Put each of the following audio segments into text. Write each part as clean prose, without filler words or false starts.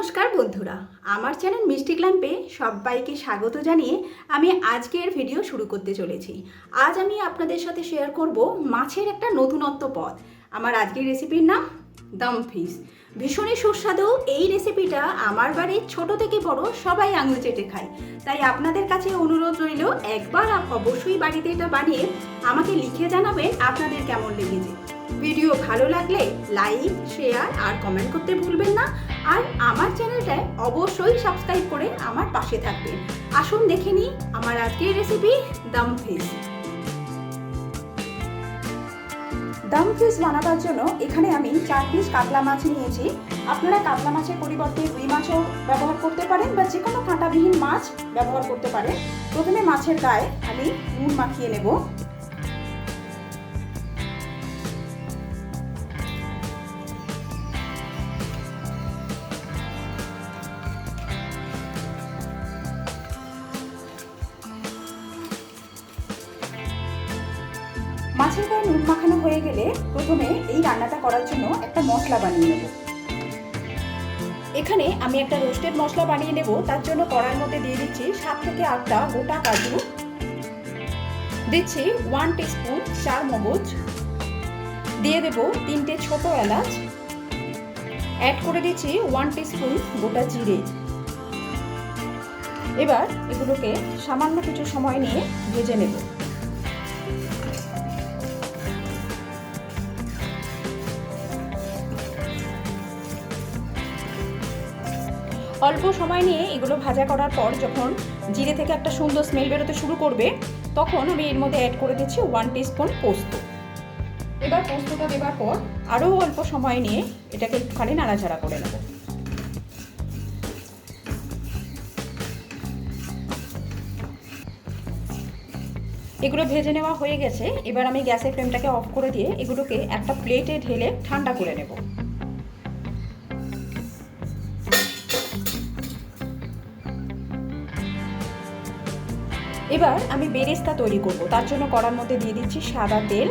নমস্কার বন্ধুরা, আমার চ্যানেল মিষ্টি গ্ল্যাম্পে সবাইকে স্বাগত জানিয়ে আমি আজকের ভিডিও শুরু করতে চলেছি। আজ আমি আপনাদের সাথে শেয়ার করব মাছের একটা নতুনত্ব পদ। আমার আজকের রেসিপির নাম দম ফিশ। ভীষণই সুস্বাদু এই রেসিপিটা আমার বাড়ির ছোট থেকে বড় সবাই আঙুল চেটে খায়। তাই আপনাদের কাছে অনুরোধ রইল, একবার অবশ্যই বাড়িতে এটা বানিয়ে আমাকে লিখে জানাবেন আপনাদের কেমন লেগেছে। ভিডিও ভালো লাগলে লাইক, শেয়ার আর কমেন্ট করতে ভুলবেন না। আর আমার চ্যানেলটায় অবশ্যই সাবস্ক্রাইব করে আমার পাশে থাকবেন। আসুন দেখে নিই আমার আজকের রেসিপি দম ফিশ। দম ফিশ বানাবার জন্য এখানে আমি 4 পিস কাতলা মাছ নিয়েছি। আপনারা কাতলা মাছের পরিবর্তে রুই মাছও ব্যবহার করতে পারেন বা যে কোনো কাঁটাবিহীন মাছ ব্যবহার করতে পারেন। প্রথমে মাছের গায়ে আমি নুন মাখিয়ে নেব। মাছের গায়ে নুন মাখানো হয়ে গেলে প্রথমে এই রান্নাটা করার জন্য একটা মশলা বানিয়ে নেব। এখানে আমি একটা রোস্টেড মশলা বানিয়ে নেব। তার জন্য কড়াইয়ের মধ্যে দিয়ে দিচ্ছি 7 থেকে 8টা গোটা কাজু, দিচ্ছি 1 টিস্পুন চার মগজ, দিয়ে দেব 3টে ছোট এলাচ, অ্যাড করে দিচ্ছি 1 টিস্পুন গোটা জিরে। এবার এগুলোকে সামান্য কিছু সময় নিয়ে ভেজে নেব। অল্প সময় নিয়ে এগুলো ভাজা করার পর যখন জিরে থেকে একটা সুন্দর স্মেল বেরোতে শুরু করবে, তখন আমি এর মধ্যে অ্যাড করে দিচ্ছি 1 টিস্পুন পোস্ত। এবার পোস্তটা দেওয়ার পর আরও অল্প সময় নিয়ে এটাকে একটুখানি নাড়াচাড়া করে নেব। এগুলো ভেজে নেওয়া হয়ে গেছে। এবার আমি গ্যাসের ফ্লেমটাকে অফ করে দিয়ে এগুলোকে একটা প্লেটে ঢেলে ঠান্ডা করে নেব। এবার আমি বেরেস্তা তৈরি করব। তার জন্য কড়ার মধ্যে দিয়ে দিচ্ছি সাদা তেল,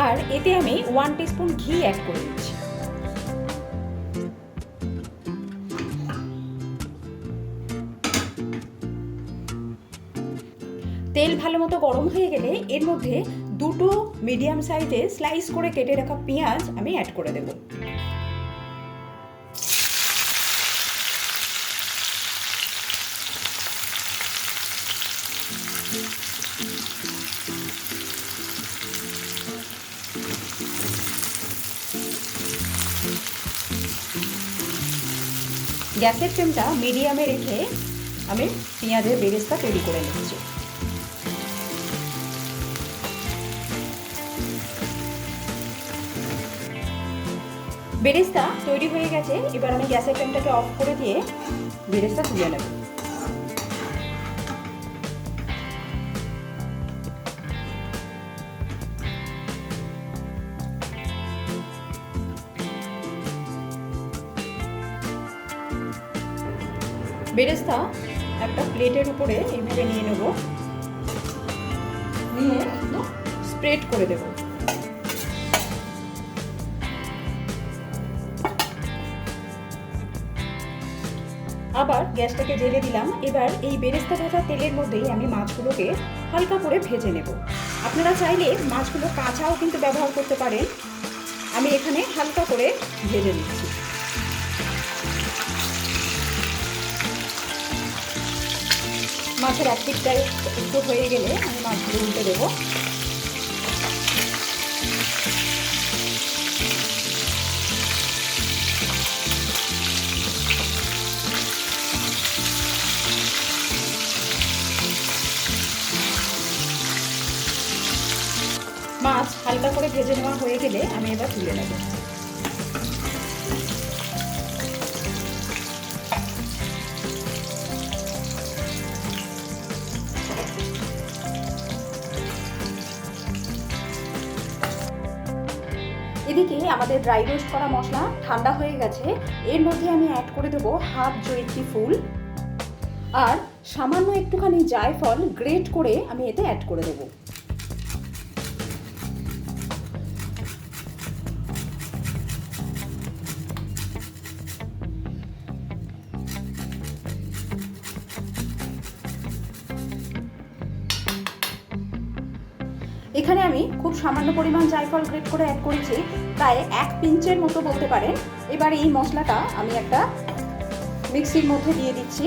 আর এতে আমি 1 টিস্পুন ঘি অ্যাড করে দিচ্ছি। তেল ভালো মতো গরম হয়ে গেলে এর মধ্যে 2টো মিডিয়াম সাইজে স্লাইস করে কেটে রাখা পেঁয়াজ আমি অ্যাড করে দেব। গ্যাসের ফ্লেমটা মিডিয়ামে রেখে আমি পেঁয়াজের বেরেস্তা তৈরি করে নিচ্ছি। বেরেস্তা তৈরি হয়ে গেছে। এবার আমি গ্যাসের ফ্লেমটাকে অফ করে দিয়ে বেরেস্তা তুলে নেব। বেরেস্তা একটা প্লেটের উপরে এইভাবে নিয়ে নেব, নিয়ে স্প্রেড করে দেব। আবার গ্যাসটাকে জ্বেলে দিলাম। এবার এই বেরেস্তা ভাজা তেলের মধ্যেই আমি মাছগুলোকে হালকা করে ভেজে নেব। আপনারা চাইলে মাছগুলো কাঁচাও কিন্তু ব্যবহার করতে পারেন। আমি এখানে হালকা করে ভেজে নিচ্ছি। মাছের এক পিঠটা একটু হয়ে গেলে আমি মাছগুলো উল্টে দেবো। মাছ হালকা করে ভেজে নেওয়া হয়ে গেলে আমি এবার তুলে নেব। এদিকে আমাদের ড্রাই রোস্ট করা মশলা ঠান্ডা হয়ে গেছে। এর মধ্যে আমি অ্যাড করে দেবো হাফ জয়িত্রী ফুল আর সামান্য একটুখানি জায়ফল গ্রেট করে আমি এতে অ্যাড করে দেবো। এখানে আমি খুব সামান্য পরিমাণ জায়ফল গ্রেট করে অ্যাড করেছি, প্রায় 1 পিঞ্চের মতো বলতে পারেন। এবার এই মশলাটা আমি একটা মিক্সির মধ্যে দিয়ে দিচ্ছি।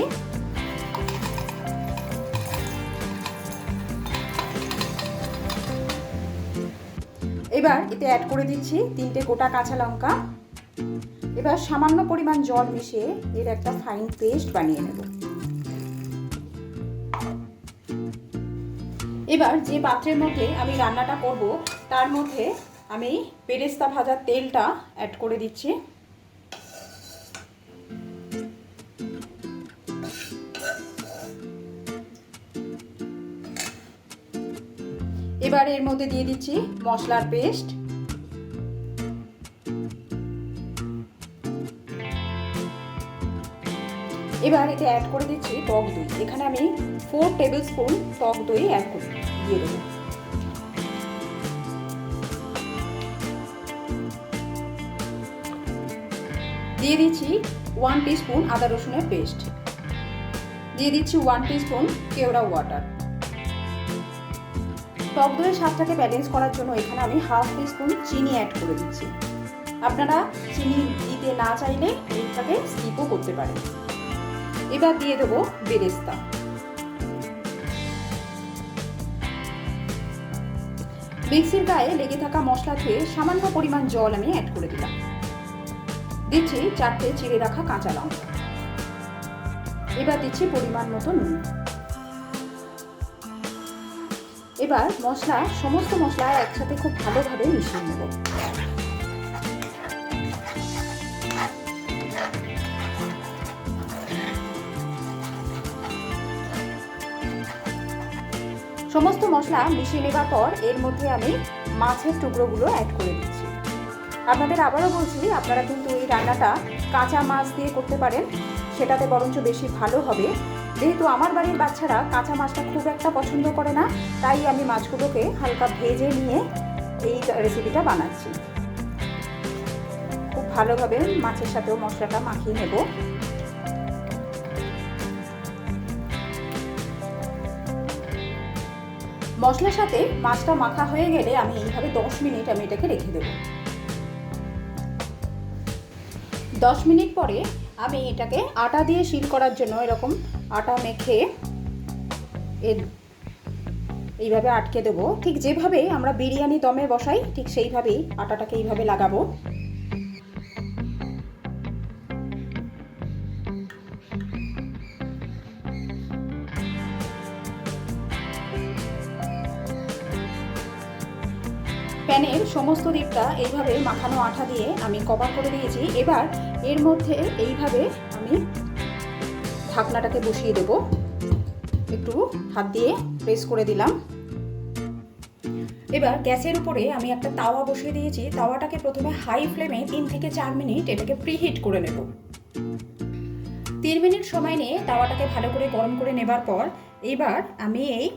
এবার এতে অ্যাড করে দিচ্ছি 3টে গোটা কাঁচা লঙ্কা। এবার সামান্য পরিমাণ জল মিশিয়ে এর একটা ফাইন পেস্ট বানিয়ে নেব। এবার যে পাত্রের মধ্যে আমি রান্নাটা করব তার মধ্যে আমি বেরেস্তা ভাজার তেলটা অ্যাড করে দিচ্ছি। এবার এর মধ্যে দিয়ে দিচ্ছি মশলার পেস্ট। এবার এতে অ্যাড করে দিচ্ছি টক দই। এখানে আমি 4 টেবিল স্পুন টক দই অ্যাড করে দিয়ে দেবো। দিয়ে দিচ্ছি 1 টিস্পুন আদা রসুনের পেস্ট। দিয়ে দিচ্ছি 1 টিস্পুন কেওড়া ওয়াটার। টক দইয়ের স্বাদটাকে ব্যালেন্স করার জন্য এখানে আমি 1/2 টিস্পুন চিনি অ্যাড করে দিচ্ছি। আপনারা চিনি দিতে না চাইলে এটাকে স্কিপও করতে পারেন। এবার দিয়ে দেবো বেরেস্তা। মিক্সির গায়ে লেগে থাকা মশলা ধুয়ে সামান্য পরিমাণ জল আমি অ্যাড করে দিলাম। দিচ্ছি 4টে চিড়ে রাখা কাঁচা লঙ্কা। এবার দিচ্ছি পরিমাণ মতো নুন। এবার সমস্ত মশলা একসাথে খুব ভালোভাবে মিশিয়ে নেব। সমস্ত মশলা মিশিয়ে নেবার পর এর মধ্যে আমি মাছের টুকরোগুলো অ্যাড করে দিচ্ছি। আপনাদের আবারও বলছি, আপনারা কিন্তু এই রান্নাটা কাঁচা মাছ দিয়ে করতে পারেন, সেটাতে বরঞ্চ বেশি ভালো হবে। যেহেতু আমার বাড়ির বাচ্চারা কাঁচা মাছটা খুব একটা পছন্দ করে না, তাই আমি মাছগুলোকে হালকা ভেজে নিয়ে এই রেসিপিটা বানাচ্ছি। খুব ভালোভাবে মাছের সাথেও মশলাটা মাখিয়ে নেব। মশলার সাথে মাছটা মাখা হয়ে গেলে আমি এইভাবে 10 মিনিট আমি এটাকে রেখে দেব। 10 মিনিট পরে আমি এটাকে আটা দিয়ে সিল করার জন্য এরকম আটা মেখে এইভাবে আটকে দেবো। ঠিক যেভাবে আমরা বিরিয়ানি দমে বসাই ঠিক সেইভাবেই আটাটাকে এইভাবে লাগাবো। প্যানের সমস্ত দিকটা এইভাবে মাখানো আঠা দিয়ে আমি কভার করে দিয়েছি। এবার এর মধ্যে এইভাবে আমি ঢাকনাটাকে বসিয়ে দেব। একটু হাত দিয়ে প্রেস করে দিলাম। এবার গ্যাসের উপরে আমি একটা তাওয়া বসিয়ে দিয়েছি। তাওয়াটাকে প্রথমে হাই ফ্লেমে 3 থেকে 4 মিনিট এটাকে প্রিহিট করে নেব। 3 মিনিট সময় নিয়ে তাওয়াটাকে ভালো করে গরম করে নেবার পর এবার আমি এই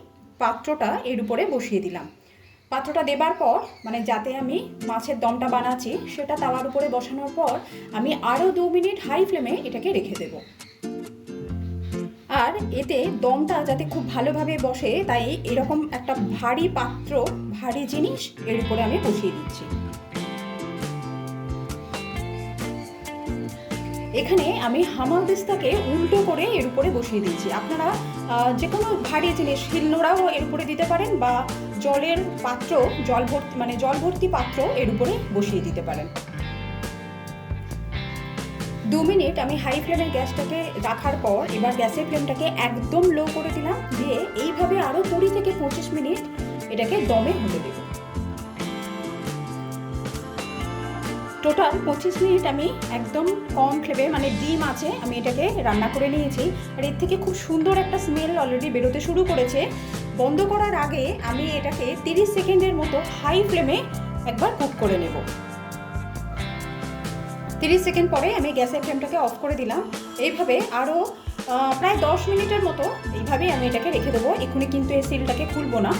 পাত্রটা এর উপরে বসিয়ে দিলাম। পাত্রটা দেবার পর মানে যাতে আমি মাছের দমটা বানাচ্ছি সেটা তাওয়ার উপরে বসানোর পর আমি আরও 2 মিনিট হাই ফ্লেমে এটাকে রেখে দেব। আর এতে দমটা যাতে খুব ভালোভাবে বসে তাই এরকম একটা ভারী পাত্র, ভারী জিনিস এর উপরে আমি বসিয়ে দিচ্ছি। এখানে আমি হামালদিস্তাকে উল্টো করে এর উপরে বসিয়ে দিচ্ছি। আপনারা যে কোনো ভারী জিনিস শিলনোড়াও এর উপরে দিতে পারেন বা জলের পাত্র, জল ভর্তি পাত্র এর উপরে বসিয়ে দিতে পারেন। 2 মিনিট আমি হাই ফ্লেমের গ্যাসটাকে রাখার পর এবার গ্যাসের ফ্লেমটাকে একদম লো করে দিলাম, দিয়ে এইভাবে আরও 20 থেকে 25 মিনিট এটাকে দমে হতে দেব। টোটাল 25 মিনিট আমি একদম কম ফ্লেমে মানে ডিম আছে আমি এটাকে রান্না করে নিয়েছি। আর এর থেকে খুব সুন্দর একটা স্মেল অলরেডি বেরোতে শুরু করেছে। বন্ধ করার আগে আমি এটাকে 30 সেকেন্ডের মতো হাই ফ্লেমে একবার কুক করে নেব। 30 সেকেন্ড পরে আমি গ্যাসের ফ্লেমটাকে অফ করে দিলাম। এইভাবে আরও প্রায় 10 মিনিটের মতো এইভাবেই আমি এটাকে রেখে দেবো। এক্ষুনি কিন্তু এই সিলটাকে খুলবো না।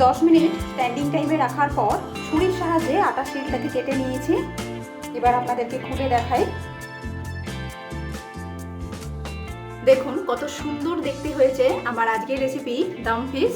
10 মিনিট স্ট্যান্ডিং টাইমে রাখার পর ছুরির সাহায্যে আটার শিলটাকে কেটে নিয়েছি। এবার আপনাদেরকে খুলে দেখাই। দেখুন কত সুন্দর দেখতে হয়েছে আমার আজকের রেসিপি দম ফিশ।